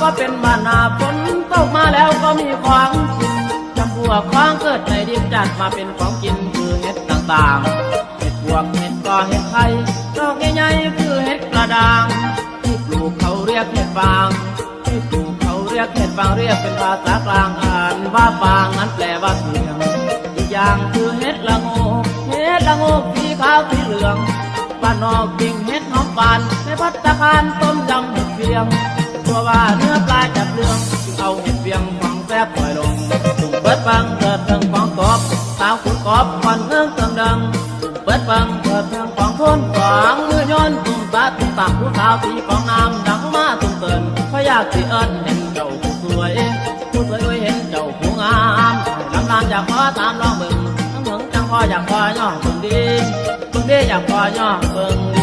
ก็เป็นบ้านนาฝนตกมาแล้วก็มีของกินจำพวกของเกิดในดินจัดมาเป็นของกินคือเห็ดต่างๆเห็ดพวกเห็ดก็เห็ดไข่ดอกใหญ่ๆคือเห็ดกระด้างที่ปลูกเขาเรียกเห็ดฟางที่ปลูกเขาเรียกเห็ดฟางเรียกเป็นภาษากลางอ่านว่าฟางนั้นแปลว่าเสียงอีกอย่างคือเห็ดละโงกเห็ดละโงกสีขาวสีเหลืองบ้านนอกกิ่งเห็ดหอมปานในภัตตาคารต้มยำเห็ดเฟียงตัวว่าเนื้อปลาจับเรืองเอาเห็ดเฟียงฝังแซ่บปล่อยลงตุ่มเปิดฟังเกิดเรื่องของกบสาวขุดกบควันเรื่องเติมดังเปิดฟังเกิดเรื่องของทนขวางมือย้อนตุ่มตาตุ่มตักผู้สาวตีของน้ำดังมาตุ่มเตินพระยาสีเอิญเห็นเจ้าผู้สวยเห็นเจ้าผู้งามลำลานอยากขอตามลองเบิ่งทั้งจังพออยากขอย่อเบิ่งดีอยากขอย่อเบิ่งดี